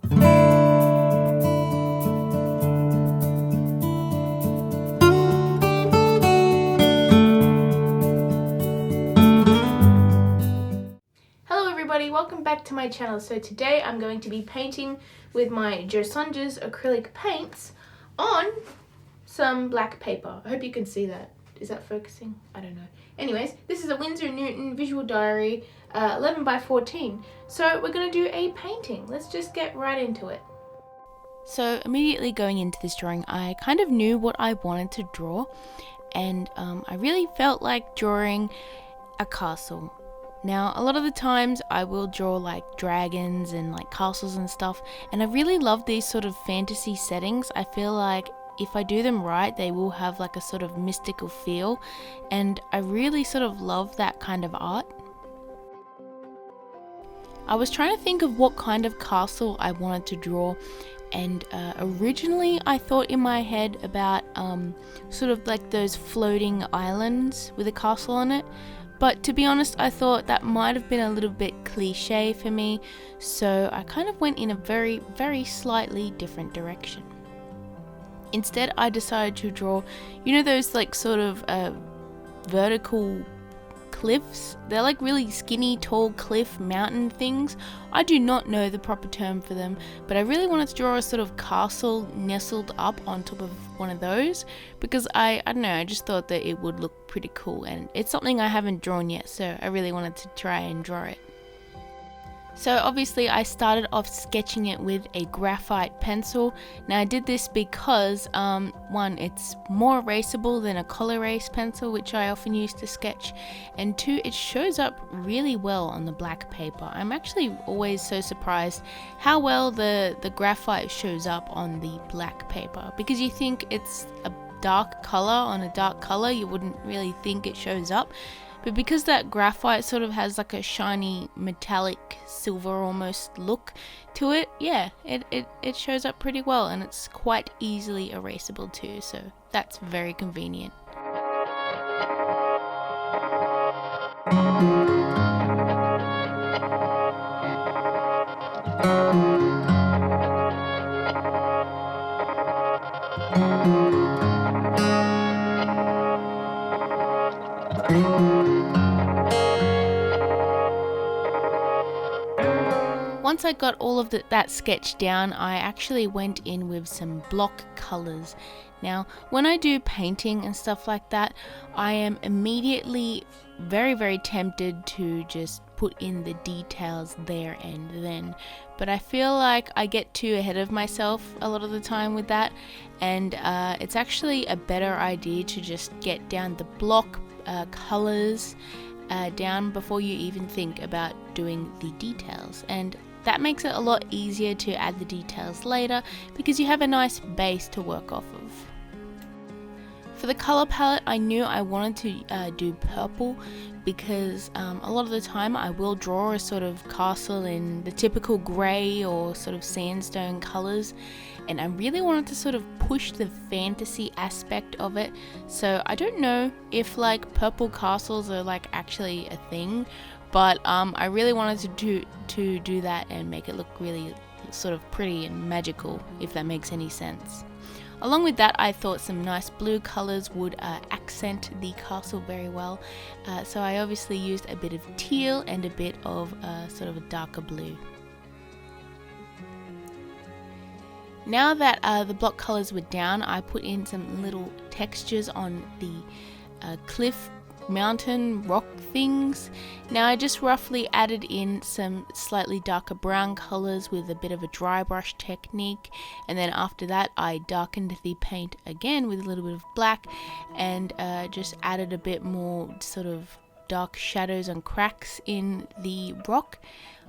Hello everybody, welcome back to my channel. So today I'm going to be painting with my Josunja's acrylic paints on some black paper. I hope you can see that. Is that focusing? I don't know. Anyways, this is a Winsor & Newton visual diary 11 by 14. So we're going to do a painting. Let's just get right into it. So immediately going into this drawing, I kind of knew what I wanted to draw, and I really felt like drawing a castle. Now, a lot of the times I will draw like dragons and like castles and stuff, and I really love these sort of fantasy settings. I feel like if I do them right, they will have like a sort of mystical feel, and I really sort of love that kind of art. I was trying to think of what kind of castle I wanted to draw, and originally I thought in my head about sort of like those floating islands with a castle on it. But to be honest, I thought that might have been a little bit cliche for me, so I kind of went in a very, very slightly different direction. Instead, I decided to draw, you know, those like sort of vertical cliffs? They're like really skinny, tall cliff mountain things. I do not know the proper term for them, but I really wanted to draw a sort of castle nestled up on top of one of those, because I don't know, I just thought that it would look pretty cool, and it's something I haven't drawn yet, so I really wanted to try and draw it. So obviously I started off sketching it with a graphite pencil. Now I did this because one, it's more erasable than a color erase pencil, which I often use to sketch, and two, it shows up really well on the black paper. I'm actually always so surprised how well the graphite shows up on the black paper, because you think it's a dark color on a dark color, you wouldn't really think it shows up. But because that graphite sort of has like a shiny metallic silver almost look to it, yeah, it shows up pretty well, and it's quite easily erasable too, so that's very convenient. Once I got all of that sketch down, I actually went in with some block colors. Now, when I do painting and stuff like that, I am immediately very, very tempted to just put in the details there and then. But I feel like I get too ahead of myself a lot of the time with that, and it's actually a better idea to just get down the block colors down before you even think about doing the details, and that makes it a lot easier to add the details later because you have a nice base to work off of. For the color palette, I knew I wanted to do purple because a lot of the time I will draw a sort of castle in the typical grey or sort of sandstone colors, and I really wanted to sort of push the fantasy aspect of it. So I don't know if like purple castles are like actually a thing, but I really wanted to do that and make it look really sort of pretty and magical, if that makes any sense. Along with that, I thought some nice blue colors would accent the castle very well, so I obviously used a bit of teal and a bit of sort of a darker blue. Now that the block colors were down, I put in some little textures on the cliff, mountain, rock things. Now I just roughly added in some slightly darker brown colors with a bit of a dry brush technique, and then after that I darkened the paint again with a little bit of black and just added a bit more sort of dark shadows and cracks in the rock.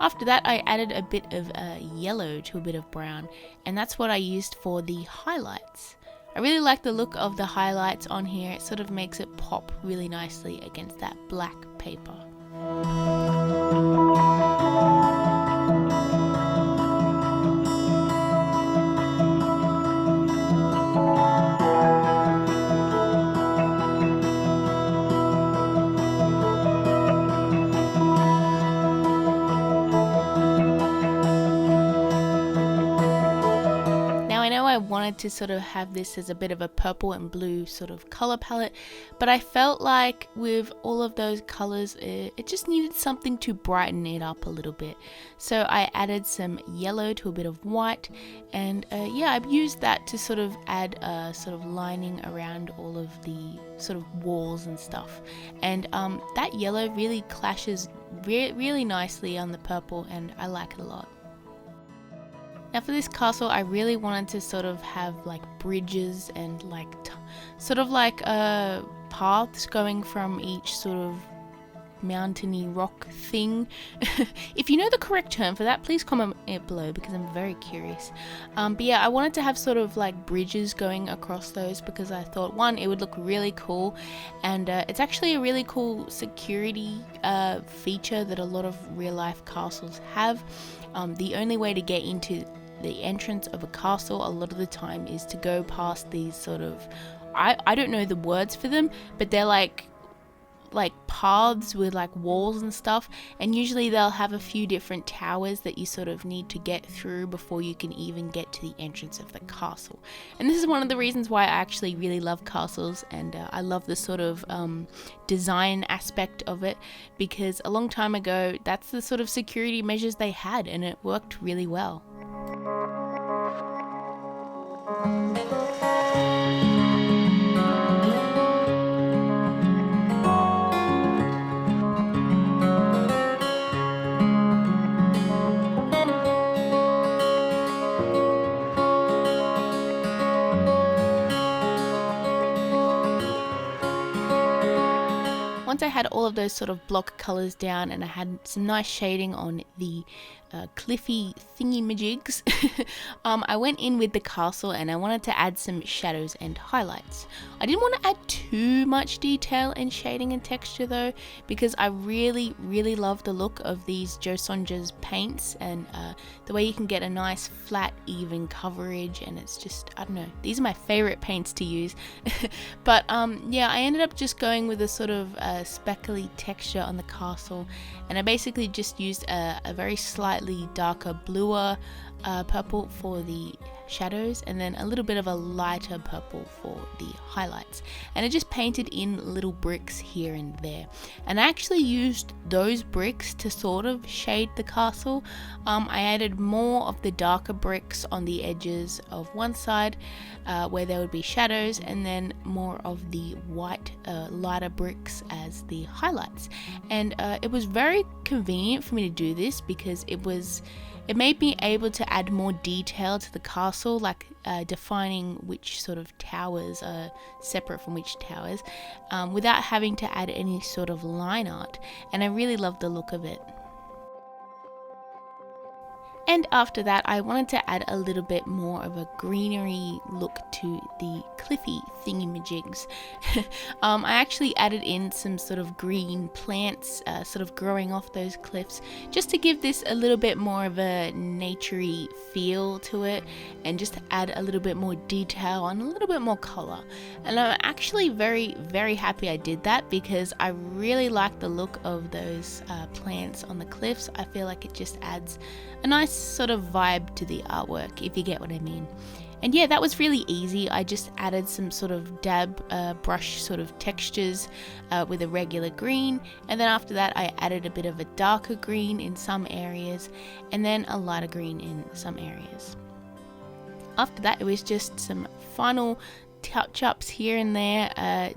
After that I added a bit of yellow to a bit of brown, and that's what I used for the highlights. I really like the look of the highlights on here. It sort of makes it pop really nicely against that black paper. I wanted to sort of have this as a bit of a purple and blue sort of color palette, but I felt like with all of those colors, it just needed something to brighten it up a little bit. So I added some yellow to a bit of white, and yeah, I've used that to sort of add a sort of lining around all of the sort of walls and stuff. And that yellow really clashes really nicely on the purple, and I like it a lot. Now for this castle, I really wanted to sort of have like bridges and like sort of like paths going from each sort of mountainy rock thing. If you know the correct term for that, please comment it below because I'm very curious. But yeah, I wanted to have sort of like bridges going across those because I thought, one, it would look really cool, and it's actually a really cool security feature that a lot of real life castles have. The only way to get into the entrance of a castle a lot of the time is to go past these sort of, I don't know the words for them, but they're like paths with like walls and stuff, and usually they'll have a few different towers that you sort of need to get through before you can even get to the entrance of the castle. And this is one of the reasons why I actually really love castles, and I love the sort of design aspect of it, because a long time ago that's the sort of security measures they had, and it worked really well. Once I had all of those sort of block colors down and I had some nice shading on the cliffy thingy-majigs, I went in with the castle and I wanted to add some shadows and highlights. I didn't want to add too much detail and shading and texture though, because I really love the look of these Josonja's paints, and the way you can get a nice flat even coverage, and it's just, I don't know, these are my favorite paints to use. But yeah, I ended up just going with a sort of speckly texture on the castle, and I basically just used a very slightly darker bluer purple for the shadows, and then a little bit of a lighter purple for the highlights, and I just painted in little bricks here and there, and I actually used those bricks to sort of shade the castle. I added more of the darker bricks on the edges of one side where there would be shadows, and then more of the white lighter bricks as the highlights, and it was very convenient for me to do this because it made me able to add more detail to the castle, like defining which sort of towers are separate from which towers, without having to add any sort of line art, and I really loved the look of it. And after that, I wanted to add a little bit more of a greenery look to the cliffy thingy-majigs. I actually added in some sort of green plants sort of growing off those cliffs, just to give this a little bit more of a naturey feel to it, and just to add a little bit more detail and a little bit more color. And I'm actually very happy I did that, because I really like the look of those plants on the cliffs. I feel like it just adds a nice sort of vibe to the artwork, if you get what I mean. And yeah, that was really easy. I just added some sort of dab brush sort of textures with a regular green, and then after that I added a bit of a darker green in some areas, and then a lighter green in some areas. After that, it was just some final touch-ups here and there.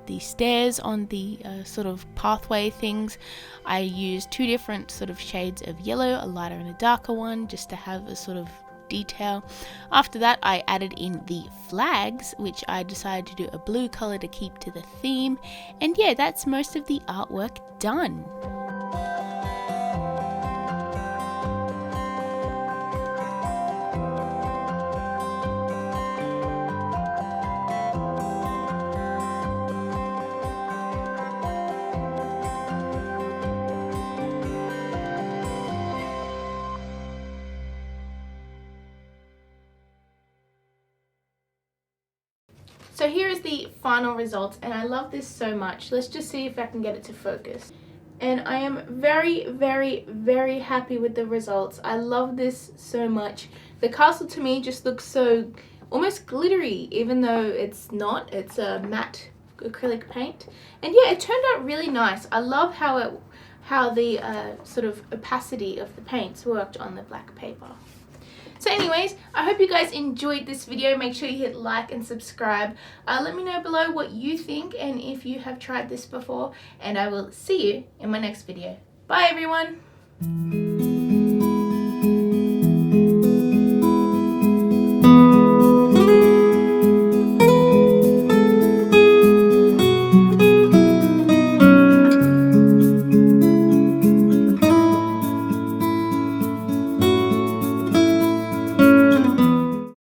The stairs on the sort of pathway things, I used two different sort of shades of yellow, a lighter and a darker one, just to have a sort of detail. After that, I added in the flags, which I decided to do a blue color to keep to the theme, and yeah, that's most of the artwork done. So here is the final result, and I love this so much. Let's just see if I can get it to focus. and I am very, very, very happy with the results. I love this so much. The castle to me just looks so almost glittery, even though it's not. It's a matte acrylic paint, and yeah, it turned out really nice. I love how the sort of opacity of the paints worked on the black paper. So anyways, I hope you guys enjoyed this video. Make sure you hit like and subscribe. Let me know below what you think and if you have tried this before, and I will see you in my next video. Bye everyone!